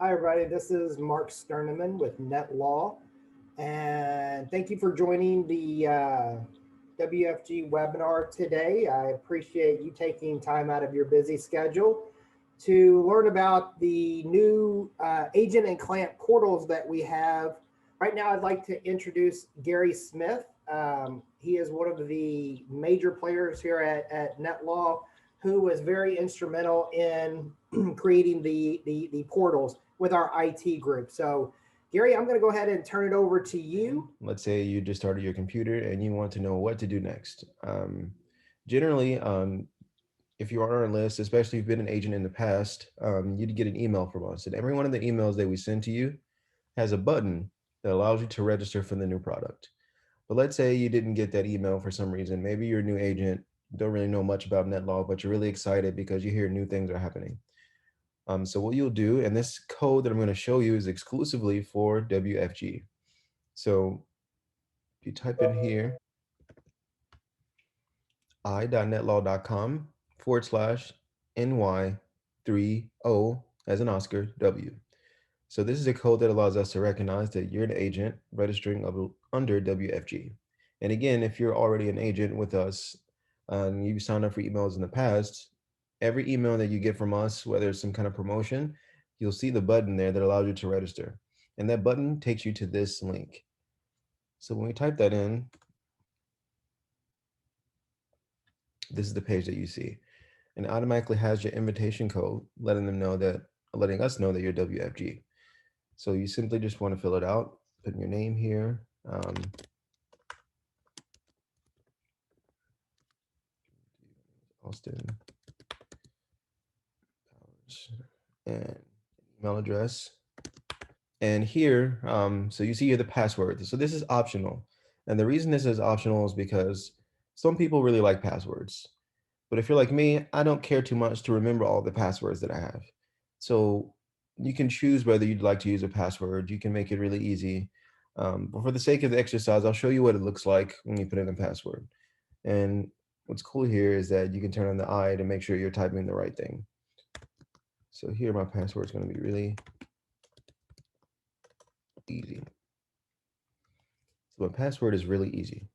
Hi, everybody. This is Mark Sterneman with NetLaw, and thank you for joining the WFG webinar today. I appreciate you taking time out of your busy schedule to learn about the new agent and client portals that we have. Right now, I'd like to introduce Gary Smith. He is one of the major players here at NetLaw who was very instrumental in creating the portals with our IT group. So, Gary, I'm going to go ahead and turn it over to you. Let's say you just started your computer and you want to know what to do next. Generally, if you are on our list, especially if you've been an agent in the past, you'd get an email from us. And every one of the emails that we send to you has a button that allows you to register for the new product. But let's say you didn't get that email for some reason. Maybe you're a new agent, don't really know much about NetLaw, but you're really excited because you hear new things are happening. So what you'll do, and this code that I'm going to show you is exclusively for WFG. So if you type in here, i.netlaw.com/NY30 as an Oscar W. So this is a code that allows us to recognize that you're an agent registering under WFG. And again, if you're already an agent with us and you signed up for emails in the past, every email that you get from us, whether it's some kind of promotion, you'll see the button there that allows you to register. And that button takes you to this link. So when we type that in, this is the page that you see. And it automatically has your invitation code, letting us know that you're WFG. So you simply just want to fill it out, put in your name here, Austin Powers, and email address. And here, so you see here the password. So this is optional. And the reason this is optional is because some people really like passwords. But if you're like me, I don't care too much to remember all the passwords that I have. So you can choose whether you'd like to use a password. You can make it really easy. But for the sake of the exercise, I'll show you what it looks like when you put in a password. And what's cool here is that you can turn on the eye to make sure you're typing the right thing. So here, my password is going to be really easy. So my password is really easy.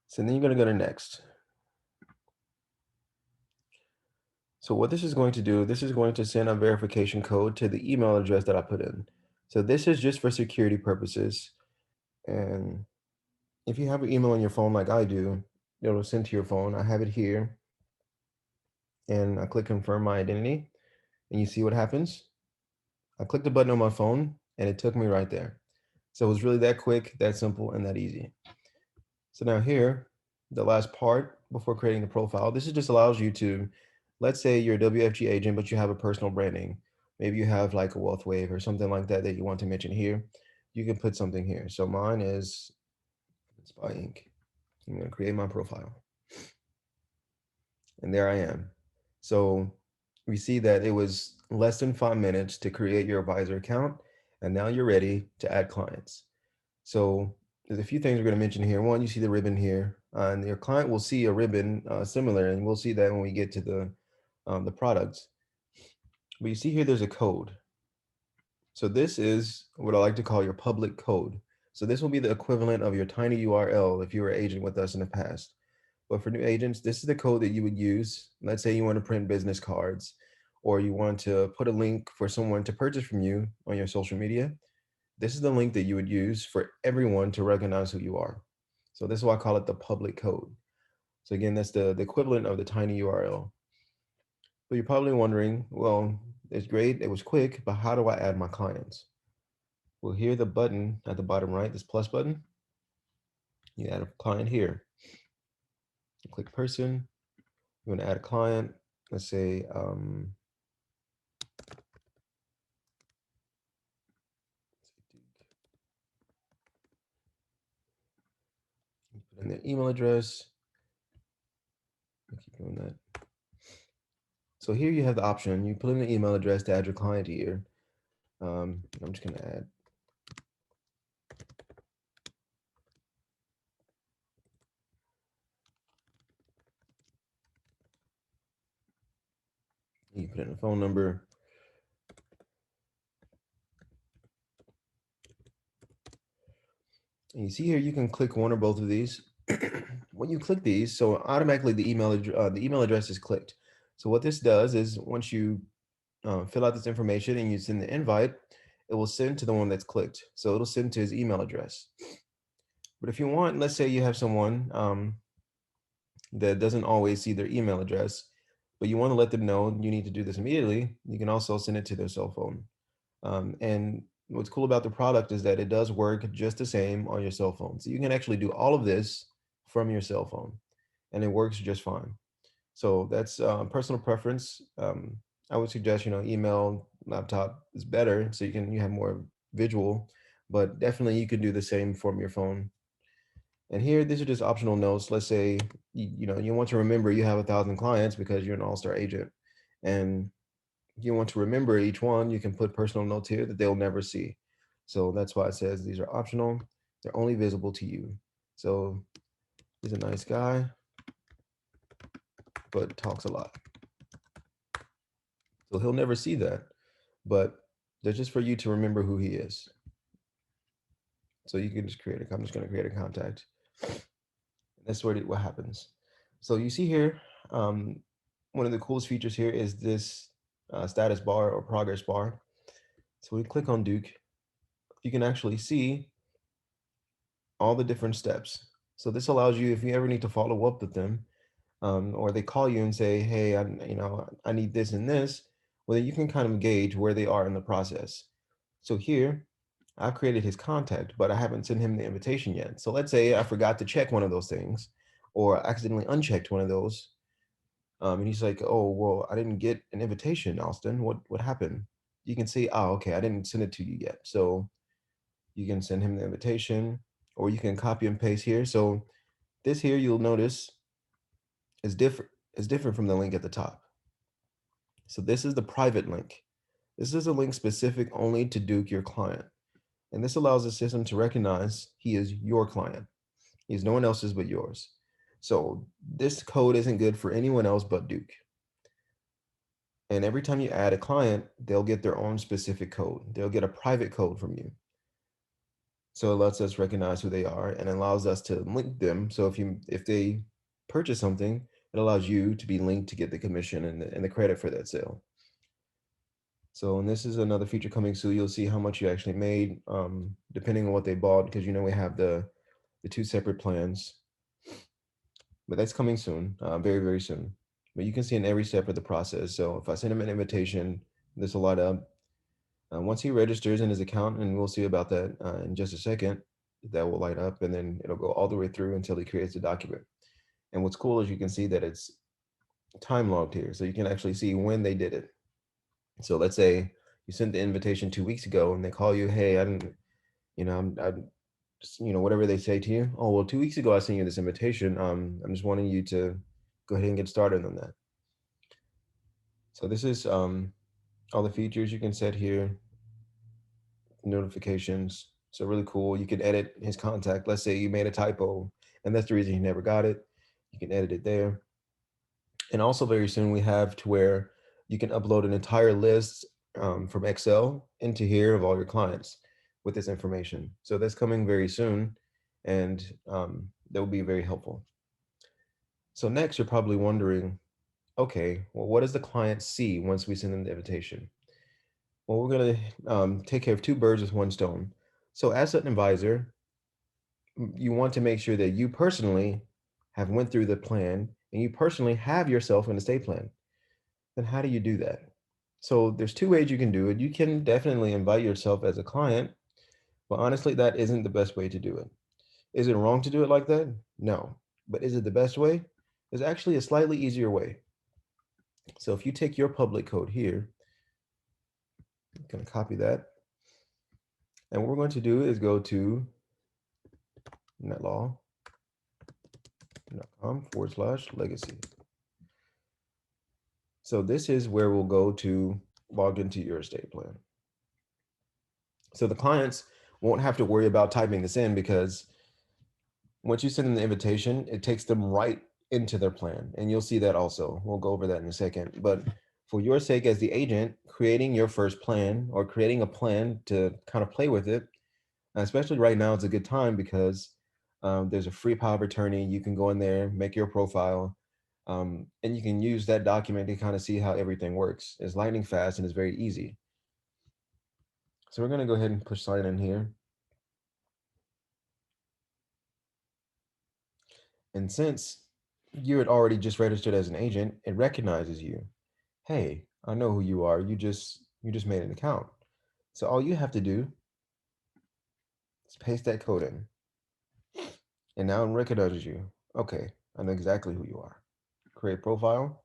So then you're going to go to next. So what this is going to do, this is going to send a verification code to the email address that I put in. So this is just for security purposes. And if you have an email on your phone like I do, it'll send to your phone. I have it here. And I click confirm my identity. And you see what happens? I clicked the button on my phone and it took me right there. So it was really that quick, that simple, and that easy. So now here, the last part before creating the profile, this just allows you to, let's say you're a WFG agent, but you have a personal branding. Maybe you have like a wealth wave or something like that that you want to mention here. You can put something here. So mine is Spy Inc. I'm going to create my profile. And there I am. So we see that it was less than 5 minutes to create your advisor account. And now you're ready to add clients. So there's a few things we're going to mention here. One, you see the ribbon here, and your client will see a ribbon similar, and we'll see that when we get to the products. But you see here, there's a code. So this is what I like to call your public code. So this will be the equivalent of your tiny URL if you were an agent with us in the past. But for new agents, this is the code that you would use. Let's say you want to print business cards, or you want to put a link for someone to purchase from you on your social media. This is the link that you would use for everyone to recognize who you are. So this is why I call it the public code. So again, that's the equivalent of the tiny URL. But you're probably wondering, well, it's great, it was quick, but how do I add my clients? Well, here the button at the bottom right, this plus button, you add a client here. You click person, you want to add a client. Let's say, you put in their email address. I keep doing that. So here you have the option. You put in the email address to add your client here. I'm just gonna add. You put in a phone number. And you see here, you can click one or both of these. When you click these, so automatically the email address is clicked. So what this does is once you fill out this information and you send the invite, it will send to the one that's clicked. So it'll send to his email address. But if you want, let's say you have someone that doesn't always see their email address, but you want to let them know you need to do this immediately, you can also send it to their cell phone. And what's cool about the product is that it does work just the same on your cell phone. So you can actually do all of this from your cell phone, and it works just fine. So that's personal preference. I would suggest, email, laptop is better, so you have more visual, but definitely you could do the same from your phone. And here, these are just optional notes. Let's say you want to remember you have 1,000 clients because you're an all-star agent, and you want to remember each one. You can put personal notes here that they'll never see. So that's why it says these are optional. They're only visible to you. So he's a nice guy, but talks a lot. So he'll never see that, but they're just for you to remember who he is. So you can just I'm just going to create a contact. That's what happens. So you see here, one of the coolest features here is this status bar or progress bar. So we click on Duke, you can actually see all the different steps. So this allows you, if you ever need to follow up with them, or they call you and say, "Hey, I need this and this," well, then you can kind of gauge where they are in the process. So here, I've created his contact, but I haven't sent him the invitation yet. So let's say I forgot to check one of those things, or accidentally unchecked one of those, and he's like, "Oh, well, I didn't get an invitation, Austin. What happened?" You can see, "Oh, okay, I didn't send it to you yet." So you can send him the invitation, or you can copy and paste here. So this here, you'll notice, is different from the link at the top. So this is the private link. This is a link specific only to Duke, your client. And this allows the system to recognize he is your client. He's no one else's but yours. So this code isn't good for anyone else but Duke. And every time you add a client, they'll get their own specific code. They'll get a private code from you. So it lets us recognize who they are and allows us to link them. So if they purchase something, it allows you to be linked to get the commission and the credit for that sale. So, and this is another feature coming soon. You'll see how much you actually made, depending on what they bought, because we have the two separate plans. But that's coming soon, very, very soon. But you can see in every step of the process. So if I send him an invitation, this will light up. Once he registers in his account, and we'll see about that in just a second, that will light up, and then it'll go all the way through until he creates the document. And what's cool is you can see that it's time logged here. So you can actually see when they did it. So let's say you sent the invitation 2 weeks ago and they call you, "Hey, I didn't, I just, whatever they say to you. Oh, well, 2 weeks ago, I sent you this invitation. I'm just wanting you to go ahead and get started on that." So this is all the features you can set here, notifications. So really cool. You can edit his contact. Let's say you made a typo and that's the reason he never got it. You can edit it there. And also very soon we have to where you can upload an entire list from Excel into here of all your clients with this information. So that's coming very soon, and that will be very helpful. So next, you're probably wondering, okay, well, what does the client see once we send them the invitation? Well, we're going to take care of two birds with one stone. So as an advisor, you want to make sure that you personally have went through the plan and you personally have yourself in a estate plan. Then how do you do that? So there's two ways you can do it. You can definitely invite yourself as a client, but honestly, that isn't the best way to do it. Is it wrong to do it like that? No. But is it the best way? There's actually a slightly easier way. So if you take your public code here, I'm going to copy that. And what we're going to do is go to netlaw.com/legacy. So this is where we'll go to log into your estate plan. So the clients won't have to worry about typing this in because once you send them the invitation, it takes them right into their plan. And you'll see that also. We'll go over that in a second. But for your sake as the agent, creating your first plan or creating a plan to kind of play with it, Especially right now, it's a good time because there's a free power of attorney. You can go in there, make your profile, and you can use that document to kind of see how everything works. It's lightning fast and it's very easy. So we're going to go ahead and push sign in here. And since you had already just registered as an agent, it recognizes you. Hey, I know who you are. You just made an account. So all you have to do is paste that code in. And now it recognizes you. Okay, I know exactly who you are. Create profile.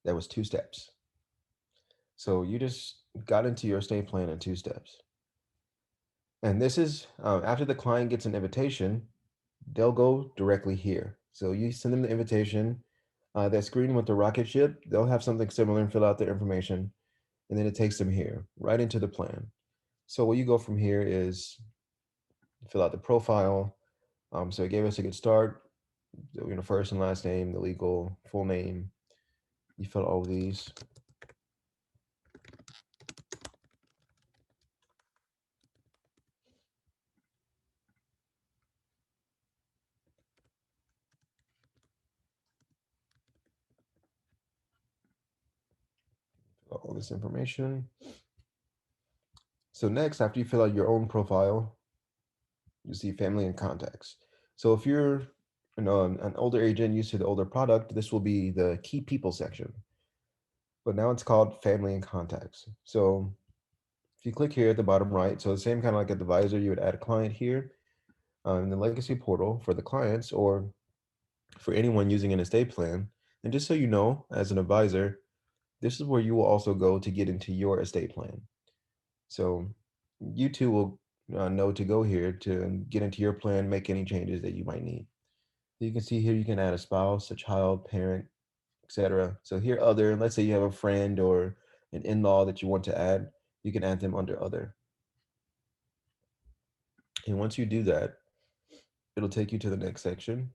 That was 2 steps. So you just got into your estate plan in 2 steps. And this is after the client gets an invitation, they'll go directly here. So you send them the invitation, that screen with the rocket ship, they'll have something similar and fill out their information. And then it takes them here, right into the plan. So what you go from here is fill out the profile. So it gave us a good start. First and last name, the legal, full name. You fill all of these. All this information. So next, after you fill out your own profile, you see family and contacts. So if you're an older agent used to the older product, this will be the key people section. But now it's called family and contacts. So if you click here at the bottom right, so the same kind of like at the advisor, you would add a client here in the legacy portal for the clients or for anyone using an estate plan. And just so you know, as an advisor, this is where you will also go to get into your estate plan. So you too will know to go here to get into your plan, make any changes that you might need. You can see here you can add a spouse, a child, parent, etc. So here other, let's say you have a friend or an in-law that you want to add, you can add them under other. And once you do that, it'll take you to the next section,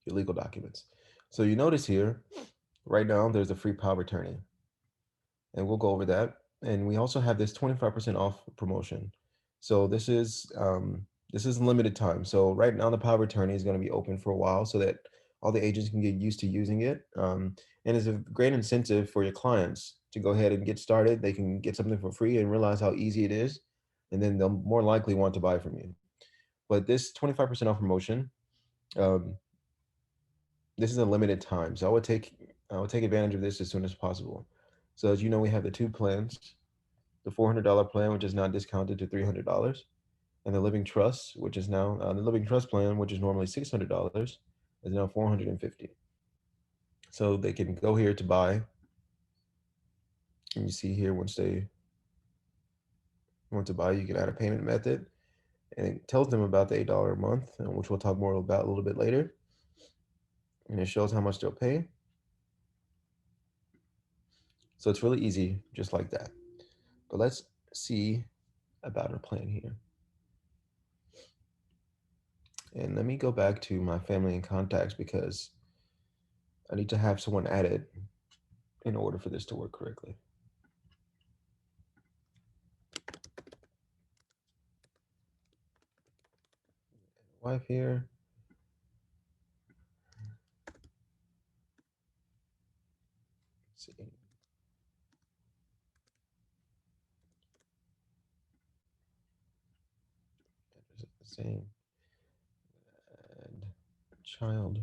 your legal documents. So you notice here, right now, there's a free power of attorney. And we'll go over that. And we also have this 25% off promotion. So this is limited time. So right now the power of attorney is going to be open for a while so that all the agents can get used to using it. And it's a great incentive for your clients to go ahead and get started. They can get something for free and realize how easy it is. And then they'll more likely want to buy from you. But this 25% off promotion, um, this is a limited time. So I would take advantage of this as soon as possible. So as you know, we have the 2 plans, the $400 plan, which is now discounted to $300, and the living trust, which is now the living trust plan, which is normally $600, is now $450. So they can go here to buy, and you see here once they want to buy, you can add a payment method, and it tells them about the $8 a month, which we'll talk more about a little bit later, and it shows how much they'll pay. So it's really easy, just like that. But let's see about our plan here. And let me go back to my family and contacts because I need to have someone added in order for this to work correctly. Wife here. Let's see. Address is the same. And child.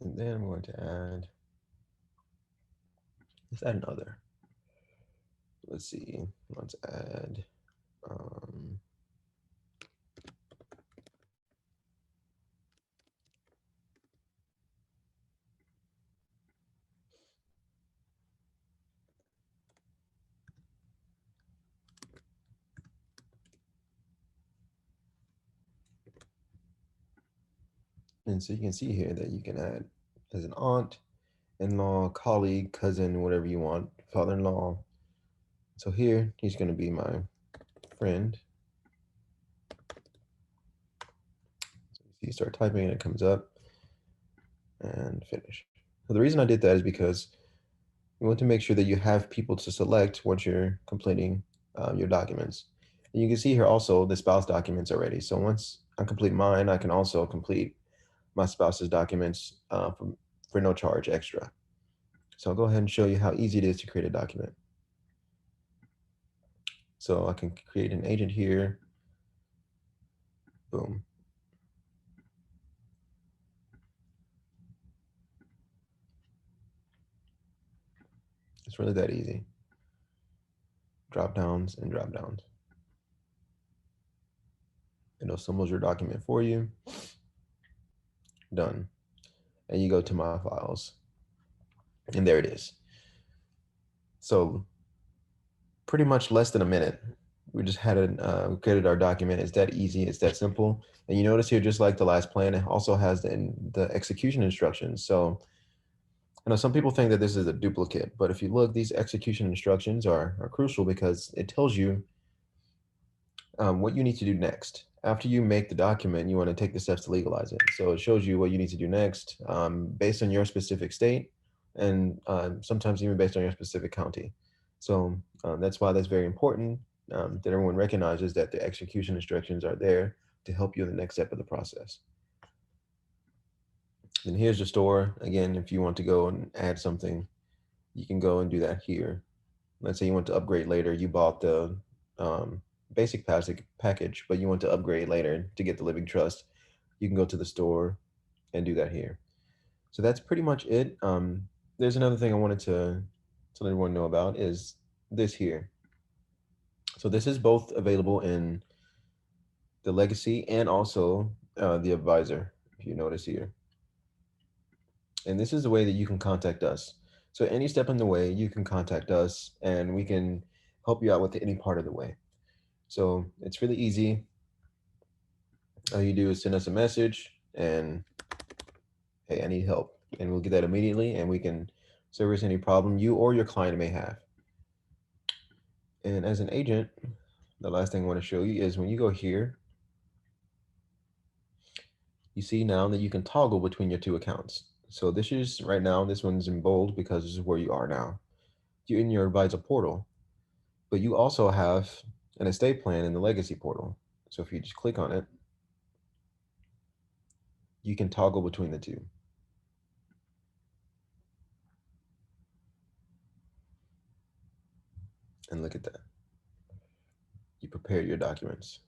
And then I'm going to add, let's add another. Let's see. Let's add um, and so you can see here that you can add as an aunt, in-law, colleague, cousin, whatever you want, father-in-law. So here, he's going to be my friend. So you start typing and it comes up and finish. So the reason I did that is because you want to make sure that you have people to select once you're completing your documents. And you can see here also the spouse documents already. So once I complete mine, I can also complete my spouse's documents for no charge extra. So I'll go ahead and show you how easy it is to create a document. So I can create an agent here. Boom. It's really that easy. Drop downs and drop downs. It assembles your document for you. Done. And you go to my files. And there it is. So pretty much less than a minute. We just had it, created our document. It's that easy. It's that simple. And you notice here, just like the last plan, it also has the execution instructions. So I know some people think that this is a duplicate, but if you look, these execution instructions are crucial because it tells you what you need to do next. After you make the document, you want to take the steps to legalize it. So it shows you what you need to do next based on your specific state and sometimes even based on your specific county. So that's why that's very important that everyone recognizes that the execution instructions are there to help you in the next step of the process. And here's the store. Again, if you want to go and add something, you can go and do that here. Let's say you want to upgrade later. You bought the basic package, but you want to upgrade later to get the living trust. You can go to the store and do that here. So that's pretty much it. There's another thing I wanted to let everyone know about is this here. So this is both available in the legacy and also the advisor, if you notice here. And this is the way that you can contact us. So any step in the way, you can contact us and we can help you out with any part of the way. So it's really easy. All you do is send us a message and, hey, I need help. And we'll get that immediately and we can service any problem you or your client may have. And as an agent, the last thing I want to show you is when you go here, you see now that you can toggle between your two accounts. So this is right now, this one's in bold because this is where you are now. You're in your advisor portal, but you also have an estate plan in the legacy portal. So if you just click on it, you can toggle between the two. And look at that. You prepare your documents.